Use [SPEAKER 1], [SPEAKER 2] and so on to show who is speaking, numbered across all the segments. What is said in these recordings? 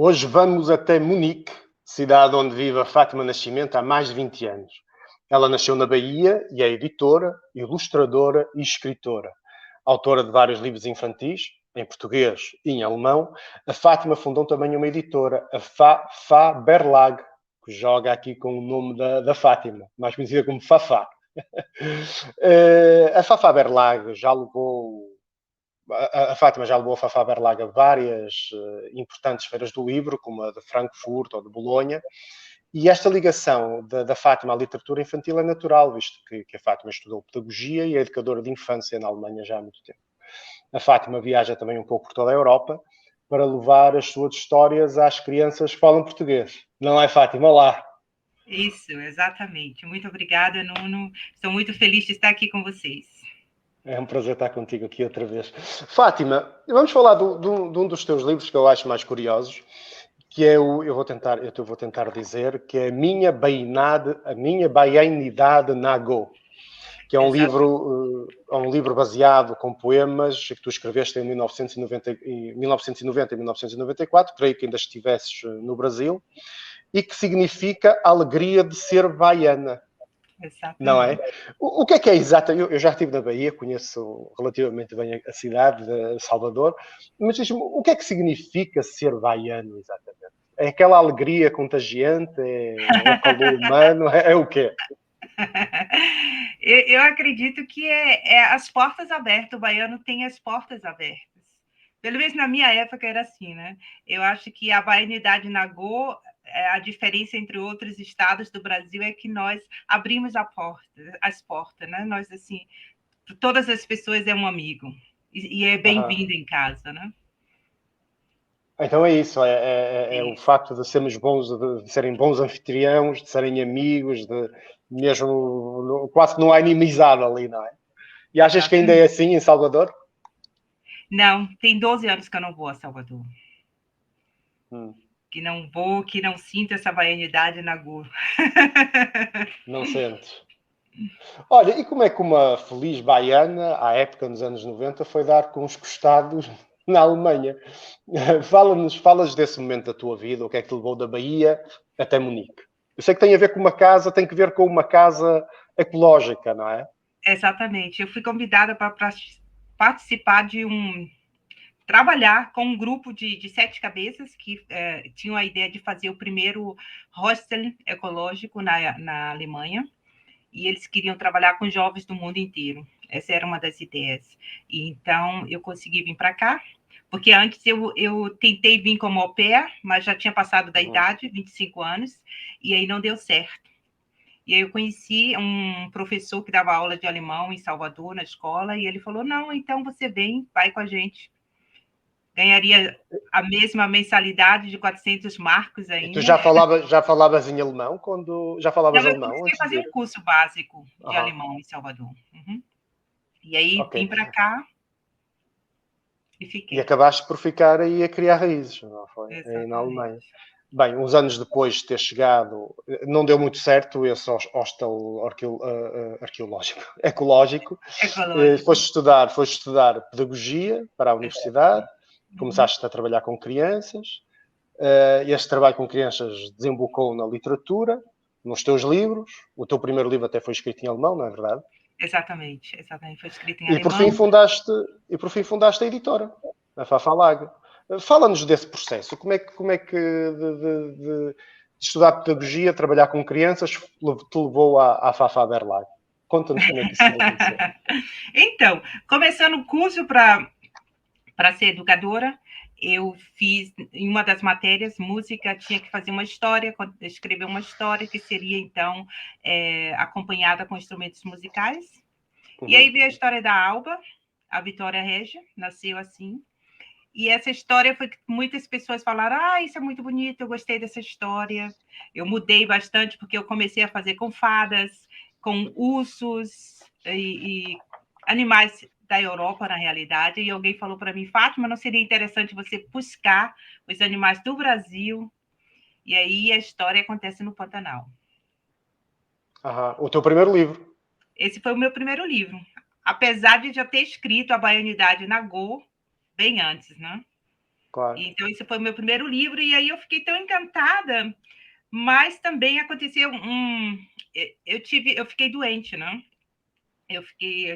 [SPEAKER 1] Hoje vamos até Munique, cidade onde vive a Fátima Nascimento há mais de 20 anos. Ela nasceu na Bahia e é editora, ilustradora e escritora. Autora de vários livros infantis, em português e em alemão, a Fátima fundou também uma editora, a Fá Verlag, que joga aqui com o nome da Fátima, mais conhecida como Fafá. A Fafá Verlag já levou a Fátima já levou a Fafá Berlage a várias importantes feiras do livro, como a de Frankfurt ou de Bolonha, e esta ligação da Fátima à literatura infantil é natural, visto que a Fátima estudou pedagogia e é educadora de infância na Alemanha já há muito tempo. A Fátima viaja também um pouco por toda a Europa para levar as suas histórias às crianças que falam português. Não é, Fátima? Olá!
[SPEAKER 2] Isso, exatamente. Muito obrigada, Nuno. Estou muito feliz de estar aqui com vocês.
[SPEAKER 1] É um prazer estar contigo aqui outra vez. Fátima, vamos falar de um dos teus livros que eu acho mais curiosos, que é eu vou tentar dizer, que é a minha baianidade na Go, que é um livro baseado com poemas que tu escreveste em 1990 e 1994, creio que ainda estivesses no Brasil, e que significa a alegria de ser baiana.
[SPEAKER 2] Exatamente.
[SPEAKER 1] Não é? O que é exato? Eu já estive na Bahia, conheço relativamente bem a cidade de Salvador, mas diz-me, o que é que significa ser baiano exatamente? É aquela alegria contagiante? É o calor humano? É o quê?
[SPEAKER 2] Eu acredito que é as portas abertas, o baiano tem as portas abertas. Pelo menos na minha época era assim, né? Eu acho que a baianidade na Go, a diferença entre outros estados do Brasil é que nós abrimos as portas, né? Nós, assim, todas as pessoas é um amigo e é bem-vindo em casa, né?
[SPEAKER 1] Então é isso, é o facto de sermos bons, de serem bons anfitriãos, de serem amigos, de mesmo quase que não há inimizade ali, não é? E achas que ainda é assim em Salvador?
[SPEAKER 2] Não, tem 12 anos que eu não vou a Salvador. Que não vou, que não sinto essa baianidade na Go.
[SPEAKER 1] Não sentes? Olha, e como é que uma feliz baiana, à época, nos anos 90, foi dar com os costados na Alemanha? Falas desse momento da tua vida, o que é que te levou da Bahia até Munique? Eu sei que tem a ver com uma casa, tem que ver com uma casa ecológica, não é?
[SPEAKER 2] Exatamente. Eu fui convidada para participar trabalhar com um grupo de 7 cabeças que tinham a ideia de fazer o primeiro hostel ecológico na Alemanha, e eles queriam trabalhar com jovens do mundo inteiro. Essa era uma das ideias. E então, eu consegui vir para cá, porque antes eu tentei vir como au pair, mas já tinha passado da idade, 25 anos, e aí não deu certo. E aí eu conheci um professor que dava aula de alemão em Salvador, na escola, e ele falou, não, então você vem, vai com a gente. Ganharia a mesma mensalidade de 400 marcos ainda.
[SPEAKER 1] E tu já falavas em alemão já falavas
[SPEAKER 2] Não, eu
[SPEAKER 1] alemão
[SPEAKER 2] comecei a
[SPEAKER 1] antes de
[SPEAKER 2] fazer
[SPEAKER 1] ir?
[SPEAKER 2] um curso básico de alemão em Salvador. Uhum. E aí vim para cá e fiquei.
[SPEAKER 1] E acabaste por ficar aí a criar raízes, não foi? Aí na Alemanha. Bem, uns anos depois de ter chegado, não deu muito certo esse hostel arqueológico, ecológico. Foste estudar pedagogia para a universidade, começaste a trabalhar com crianças. Este trabalho com crianças desembocou na literatura, nos teus livros. O teu primeiro livro até foi escrito em alemão, não é verdade?
[SPEAKER 2] Exatamente. Foi escrito em
[SPEAKER 1] E
[SPEAKER 2] alemão.
[SPEAKER 1] por fim fundaste a editora, a Fafalaga. Fala-nos desse processo. Como é que de estudar pedagogia, trabalhar com crianças, te levou à Fafa Berlag? Conta-nos como é que isso aconteceu.
[SPEAKER 2] Então, começando o curso para ser educadora, eu fiz, em uma das matérias, música, tinha que fazer uma história, escrever uma história que seria, então, acompanhada com instrumentos musicais. E aí veio a história da Alba, a Vitória Régia, nasceu assim. E essa história foi que muitas pessoas falaram: ah, isso é muito bonito, eu gostei dessa história. Eu mudei bastante porque eu comecei a fazer com fadas, com ursos e animais da Europa, na realidade. E alguém falou para mim: Fátima, não seria interessante você buscar os animais do Brasil? E aí a história acontece no Pantanal.
[SPEAKER 1] O teu primeiro livro.
[SPEAKER 2] Esse foi o meu primeiro livro. Apesar de já ter escrito A Baianidade na Go bem antes, né?
[SPEAKER 1] Claro.
[SPEAKER 2] Então, esse foi o meu primeiro livro, e aí eu fiquei tão encantada, mas também aconteceu eu fiquei doente, né? Eu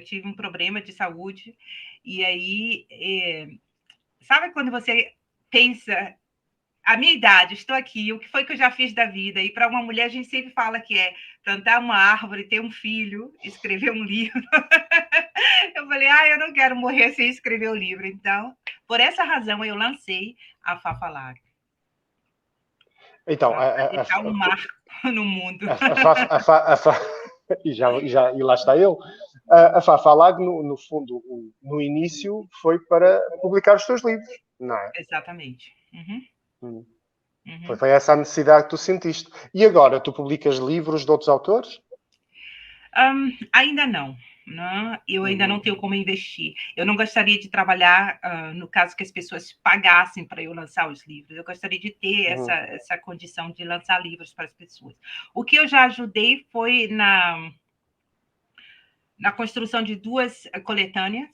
[SPEAKER 2] tive um problema de saúde, e aí, sabe quando você pensa, a minha idade, estou aqui, o que foi que eu já fiz da vida? E para uma mulher, a gente sempre fala que é plantar uma árvore, ter um filho, escrever um livro. Eu falei, eu não quero morrer sem escrever o livro. Então, por essa razão, eu lancei a Fafalac.
[SPEAKER 1] Então,
[SPEAKER 2] Para deixar um marco no mundo.
[SPEAKER 1] E lá está ele. A Fafalac, no fundo, no início, foi para publicar os teus livros, não é?
[SPEAKER 2] Exatamente. Uhum.
[SPEAKER 1] Foi essa a necessidade que tu sentiste. E agora, tu publicas livros de outros autores?
[SPEAKER 2] Ainda não. Né? Eu ainda não tenho como investir. Eu não gostaria de trabalhar, no caso que as pessoas pagassem para eu lançar os livros. Eu gostaria de ter essa condição de lançar livros para as pessoas. O que eu já ajudei foi na construção de 2 coletâneas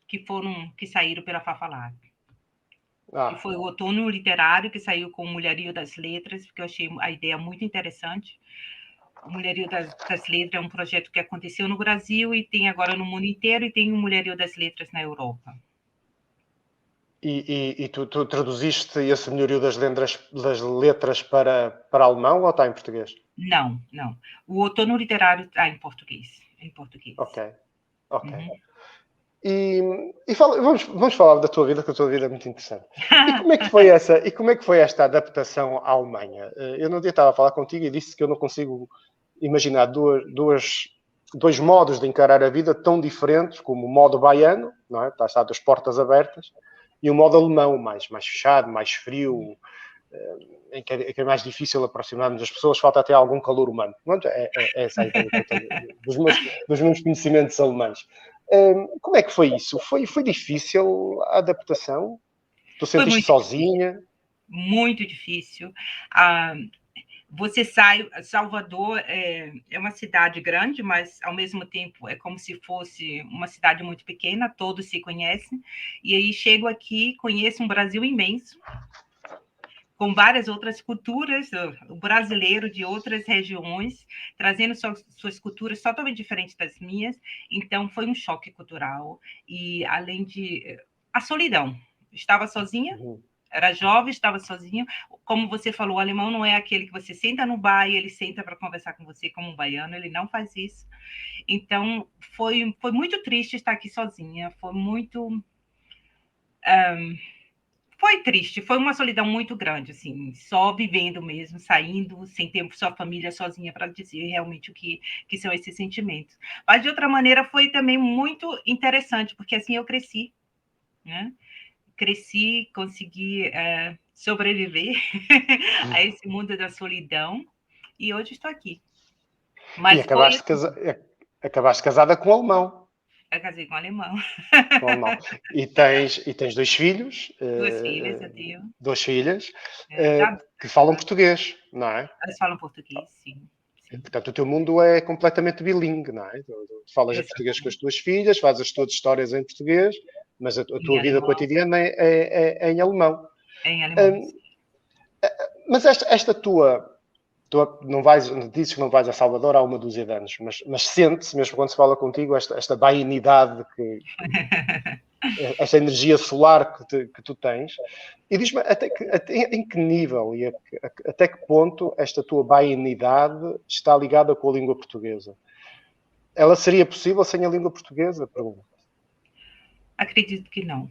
[SPEAKER 2] que saíram pela Fafalac. Que foi o Outono Literário, que saiu com o Mulherio das Letras, porque eu achei a ideia muito interessante. O Mulherio das Letras é um projeto que aconteceu no Brasil e tem agora no mundo inteiro, e tem o Mulherio das Letras na Europa.
[SPEAKER 1] E tu traduziste esse Mulherio das Letras para alemão ou está em português?
[SPEAKER 2] Não. O Outono Literário está em português.
[SPEAKER 1] Ok. Vamos falar da tua vida, que a tua vida é muito interessante. E como é que foi esta adaptação à Alemanha? Eu no dia estava a falar contigo e disse que eu não consigo imaginar dois modos de encarar a vida tão diferentes, como o modo baiano, não é? Está das portas abertas, e o modo alemão, mais fechado, mais frio, em que é mais difícil aproximar-nos das pessoas, falta até algum calor humano. É essa a ideia que eu tenho dos meus conhecimentos alemães. Como é que foi isso? Foi difícil a adaptação? Tu sentiste sozinha?
[SPEAKER 2] Muito difícil. Você sai, Salvador é uma cidade grande, mas ao mesmo tempo é como se fosse uma cidade muito pequena, todos se conhecem, e aí chego aqui, conheço um Brasil imenso, com várias outras culturas, o brasileiro de outras regiões, trazendo suas culturas totalmente diferentes das minhas, então foi um choque cultural, e além de a solidão, estava sozinha, era jovem, estava sozinho. Como você falou, o alemão não é aquele que você senta no bar e ele senta para conversar com você como um baiano, ele não faz isso. Então, foi muito triste estar aqui sozinha, foi triste, foi uma solidão muito grande, assim, só vivendo mesmo, saindo, sem ter sua família sozinha para dizer realmente o que são esses sentimentos. Mas, de outra maneira, foi também muito interessante, porque assim eu cresci, né? Consegui sobreviver a esse mundo da solidão, e hoje estou aqui.
[SPEAKER 1] Mas acabaste casada com um alemão.
[SPEAKER 2] Eu casei com um alemão.
[SPEAKER 1] Com um alemão. E tens 2 filhos.
[SPEAKER 2] 2 filhas eu tenho.
[SPEAKER 1] 2 filhas que falam português, não é?
[SPEAKER 2] Elas falam português, sim.
[SPEAKER 1] Portanto, o teu mundo é completamente bilingue, não é? Tu falas em português com as tuas filhas, fazes as tuas histórias em português, mas a tua vida cotidiana é em alemão.
[SPEAKER 2] Em alemão.
[SPEAKER 1] Mas esta tua não vais, dizes que não vais a Salvador há uma dúzia de anos, mas sente-se, mesmo quando se fala contigo, esta baianidade, esta energia solar que tu tens. E diz-me em que nível e até que ponto esta tua baianidade está ligada com a língua portuguesa? Ela seria possível sem a língua portuguesa? Pergunto.
[SPEAKER 2] Acredito que não.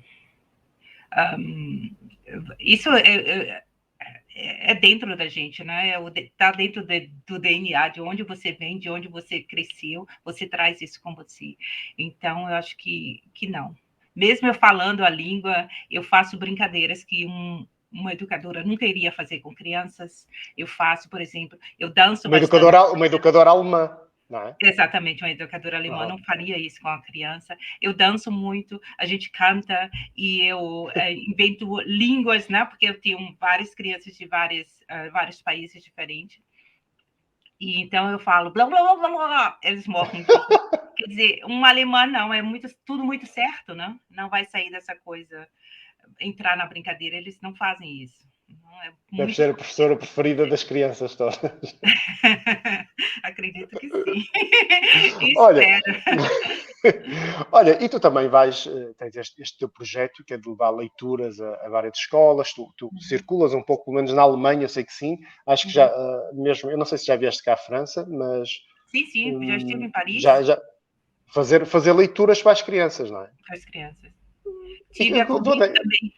[SPEAKER 2] Isso é dentro da gente, né? Está dentro do DNA, de onde você vem, de onde você cresceu, você traz isso com você. Então, eu acho que não. Mesmo eu falando a língua, eu faço brincadeiras que uma educadora nunca iria fazer com crianças. Eu faço, por exemplo, eu danço bastante.
[SPEAKER 1] Uma educadora alemã, não é?
[SPEAKER 2] Exatamente, uma educadora alemã não faria isso com a criança. Eu danço muito, a gente canta e eu invento línguas, né? Porque eu tenho várias crianças de vários países diferentes. E então eu falo blá blá blá blá blá, eles morrem. Quer dizer, um alemão não, é tudo muito certo, né? Não vai sair dessa coisa, entrar na brincadeira, eles não fazem isso. Não,
[SPEAKER 1] Deve ser a professora preferida das crianças todas.
[SPEAKER 2] Acredito que sim.
[SPEAKER 1] Olha,
[SPEAKER 2] Espero.
[SPEAKER 1] olha, e tu também tens este teu projeto que é de levar leituras a várias escolas, tu circulas um pouco, pelo menos na Alemanha, eu sei que sim, acho que já, mesmo, eu não sei se já vieste cá à França, mas
[SPEAKER 2] Sim, já estive em Paris.
[SPEAKER 1] já fazer leituras para as crianças, não é?
[SPEAKER 2] Para as crianças.
[SPEAKER 1] E,
[SPEAKER 2] Tive a convite também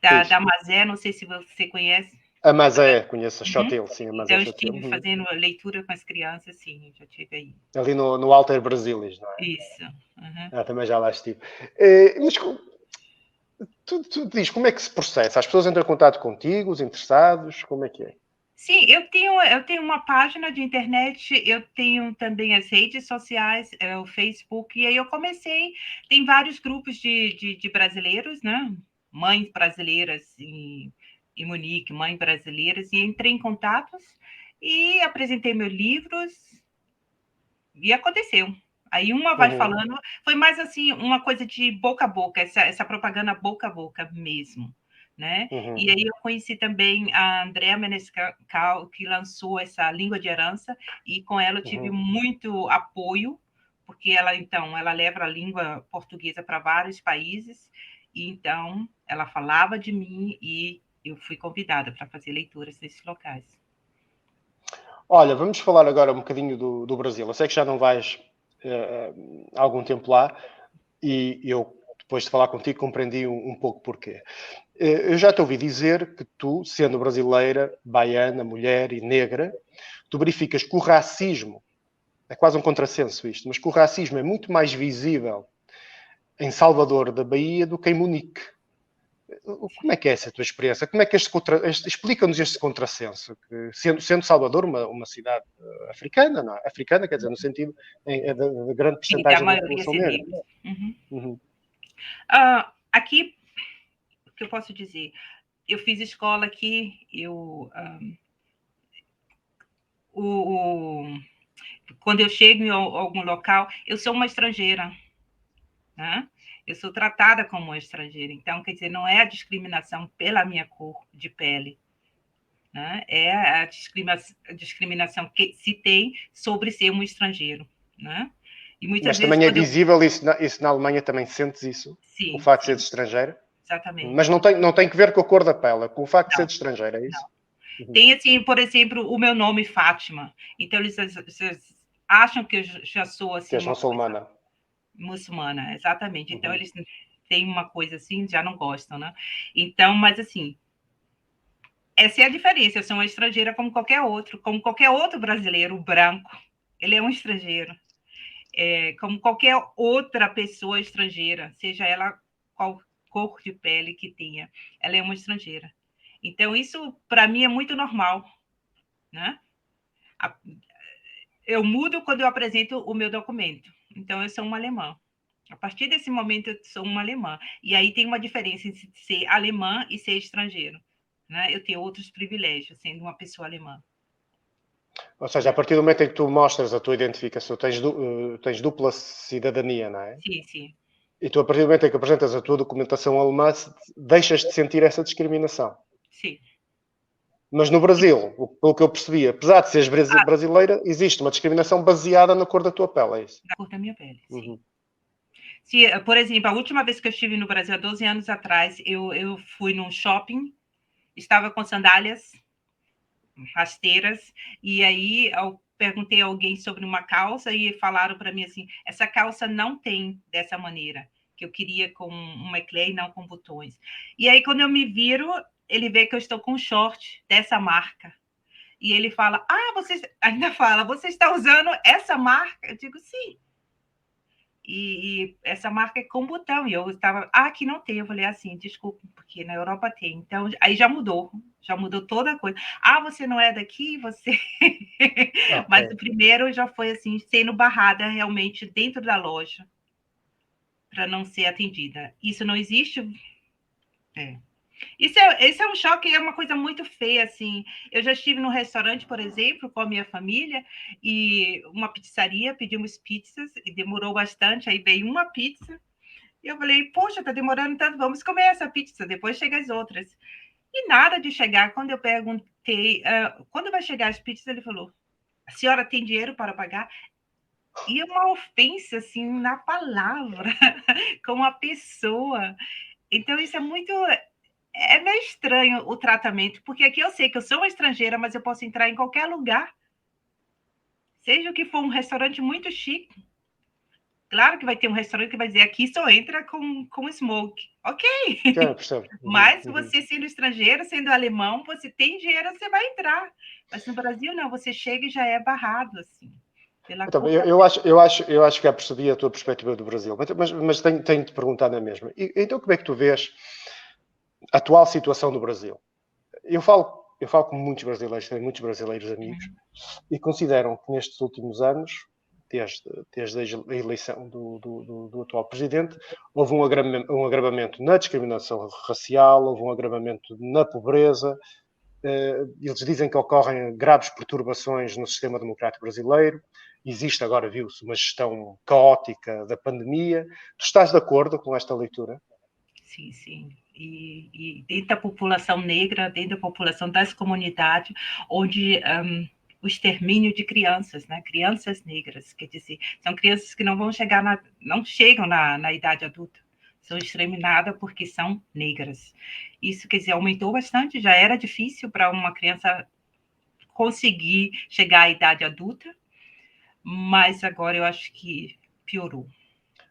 [SPEAKER 2] da Mazé, não sei se você conhece.
[SPEAKER 1] A Mazé, conheço a Chotil, sim, a Mazé
[SPEAKER 2] Então, eu
[SPEAKER 1] Chotil.
[SPEAKER 2] estive fazendo leitura com as crianças, sim, já estive aí.
[SPEAKER 1] Ali no Alter Brasilis, não é?
[SPEAKER 2] Isso.
[SPEAKER 1] Também já lá estive. Mas tu diz, como é que se processa? As pessoas entram em contato contigo, os interessados, como é que é?
[SPEAKER 2] Sim, eu tenho uma página de internet, eu tenho também as redes sociais, o Facebook, e aí eu comecei, tem vários grupos de brasileiros, né? Mães brasileiras em Munique, mães brasileiras, e entrei em contatos e apresentei meus livros e aconteceu. Aí uma vai falando, foi mais assim, uma coisa de boca a boca, essa propaganda boca a boca mesmo. Né? E aí eu conheci também a Andrea Menescal, que lançou essa Língua de Herança, e com ela eu tive muito apoio, porque ela leva a língua portuguesa para vários países, e então ela falava de mim e eu fui convidada para fazer leituras nesses locais.
[SPEAKER 1] Olha, vamos falar agora um bocadinho do Brasil. Eu sei que já não vais há algum tempo lá, e eu, depois de falar contigo, compreendi um pouco porquê. Eu já te ouvi dizer que tu, sendo brasileira, baiana, mulher e negra, tu verificas que o racismo, é quase um contrassenso isto, mas que o racismo é muito mais visível em Salvador da Bahia do que em Munique. Como é que é essa tua experiência? Como é que explica-nos este contrassenso? Que, sendo Salvador uma cidade africana, não é? Africana, quer dizer, no sentido de grande
[SPEAKER 2] Sim, da
[SPEAKER 1] porcentagem da
[SPEAKER 2] maioria
[SPEAKER 1] população
[SPEAKER 2] ser
[SPEAKER 1] negra.
[SPEAKER 2] negra. Aqui, o que eu posso dizer? Eu fiz escola aqui, quando eu chego em algum local, eu sou uma estrangeira, né? Eu sou tratada como uma estrangeira. Então, quer dizer, não é a discriminação pela minha cor de pele, né? É a discriminação que se tem sobre ser um estrangeiro, né? E muitas
[SPEAKER 1] Mas
[SPEAKER 2] vezes,
[SPEAKER 1] também é
[SPEAKER 2] quando
[SPEAKER 1] visível isso na Alemanha, também sentes isso? O
[SPEAKER 2] Sim,
[SPEAKER 1] facto de
[SPEAKER 2] sim,
[SPEAKER 1] seres estrangeira? Mas
[SPEAKER 2] exatamente.
[SPEAKER 1] não tem que ver com a cor da pele, com o facto de
[SPEAKER 2] Não,
[SPEAKER 1] seres estrangeira, é isso?
[SPEAKER 2] não. Tem, assim, por exemplo, o meu nome, Fátima. Então, eles acham que eu já sou,
[SPEAKER 1] Que
[SPEAKER 2] assim,
[SPEAKER 1] és
[SPEAKER 2] uma coisa
[SPEAKER 1] muçulmana.
[SPEAKER 2] muçulmana, exatamente. Então, eles têm uma coisa assim, já não gostam, né? Então, mas assim, essa é a diferença. Eu sou uma estrangeira como qualquer outro brasileiro branco. Ele é um estrangeiro. Como qualquer outra pessoa estrangeira, seja ela qual cor de pele que tenha, ela é uma estrangeira. Então, isso, para mim, é muito normal, né? Eu mudo quando eu apresento o meu documento. Então, eu sou uma alemã. A partir desse momento, eu sou uma alemã. E aí tem uma diferença entre ser alemã e ser estrangeiro. Né? Eu tenho outros privilégios, sendo uma pessoa alemã.
[SPEAKER 1] Ou seja, a partir do momento em que tu mostras a tua identificação, tens dupla cidadania, não é?
[SPEAKER 2] Sim, sim.
[SPEAKER 1] E tu, a partir do momento em que apresentas a tua documentação alemã, deixas de sentir essa discriminação.
[SPEAKER 2] Sim.
[SPEAKER 1] Mas no Brasil, pelo que eu percebi, apesar de seres brasileira, existe uma discriminação baseada na cor da tua pele, é isso?
[SPEAKER 2] Da cor da minha pele, sim. Por exemplo, a última vez que eu estive no Brasil, há 12 anos atrás, eu fui num shopping, estava com sandálias rasteiras, e aí eu perguntei a alguém sobre uma calça e falaram para mim assim, essa calça não tem dessa maneira, que eu queria com um eclé e não com botões. E aí, quando eu me viro, ele vê que eu estou com um short dessa marca. E ele fala, você está usando essa marca? Eu digo, sim. E essa marca é com botão. E eu estava, aqui não tem. Eu falei assim, desculpa, porque na Europa tem. Então, aí já mudou toda a coisa. Você não é daqui, você. Okay. Mas o primeiro já foi assim, sendo barrada realmente dentro da loja para não ser atendida. Isso não existe. Esse é um choque, é uma coisa muito feia, assim. Eu já estive num restaurante, por exemplo, com a minha família, e uma pizzaria, pedimos pizzas, e demorou bastante, aí veio uma pizza, e eu falei, poxa, tá demorando tanto, vamos comer essa pizza, depois chega as outras. E nada de chegar, quando eu perguntei, quando vai chegar as pizzas, ele falou, a senhora tem dinheiro para pagar? E uma ofensa, assim, na palavra, com a pessoa. Então, isso é muito... É meio estranho o tratamento, porque aqui eu sei que eu sou uma estrangeira, mas eu posso entrar em qualquer lugar, seja o que for um restaurante muito chique. Claro que vai ter um restaurante que vai dizer aqui só entra com smoke. Ok. Mas você sendo estrangeiro, sendo alemão, você tem dinheiro, você vai entrar. Mas no Brasil, não, você chega e já é barrado, assim.
[SPEAKER 1] Então, eu acho que já percebi a tua perspectiva do Brasil, mas tenho de perguntar na mesma. Então, como é que tu vês a atual situação do Brasil? Eu falo com muitos brasileiros, tenho muitos brasileiros amigos, e consideram que nestes últimos anos, desde a eleição do atual presidente, houve um agravamento na discriminação racial, houve um agravamento na pobreza. Eles dizem que ocorrem graves perturbações no sistema democrático brasileiro. Existe agora, viu-se, uma gestão caótica da pandemia. Tu estás de acordo com esta leitura?
[SPEAKER 2] Sim, sim. E dentro da população negra, dentro da população das comunidades, onde o extermínio de crianças, né? Crianças negras, quer dizer, são crianças que não vão não chegam na idade adulta, são exterminadas porque são negras. Isso, quer dizer, aumentou bastante, já era difícil para uma criança conseguir chegar à idade adulta, mas agora eu acho que piorou.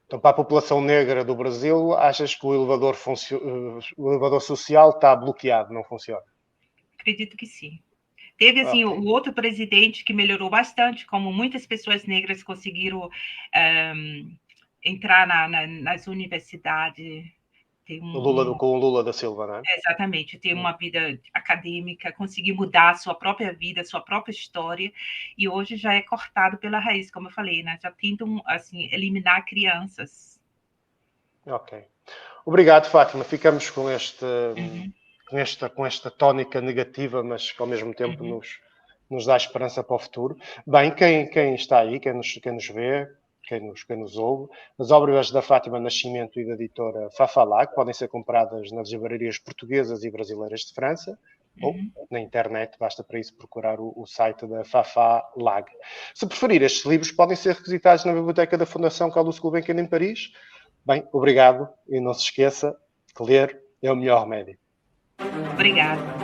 [SPEAKER 1] Então, para a população negra do Brasil, achas que o elevador social está bloqueado, não funciona?
[SPEAKER 2] Acredito que sim. Teve, assim, o outro presidente que melhorou bastante, como muitas pessoas negras conseguiram entrar nas universidades.
[SPEAKER 1] Com o Lula da Silva, não é?
[SPEAKER 2] Exatamente, ter uma vida acadêmica, conseguir mudar a sua própria vida, a sua própria história, e hoje já é cortado pela raiz, como eu falei, né? Já tentam, assim, eliminar crianças.
[SPEAKER 1] Ok. Obrigado, Fátima. Ficamos com esta tónica negativa, mas que ao mesmo tempo nos dá esperança para o futuro. Bem, quem está aí, quem nos vê, quem nos ouve, as obras da Fátima Nascimento e da editora Fafalag podem ser compradas nas livrarias portuguesas e brasileiras de França, ou na internet, basta para isso procurar o site da Fafalag. Se preferir, estes livros podem ser requisitados na biblioteca da Fundação Carlos Gulbenkian em Paris. Bem, obrigado e não se esqueça que ler é o melhor remédio.
[SPEAKER 2] Obrigada.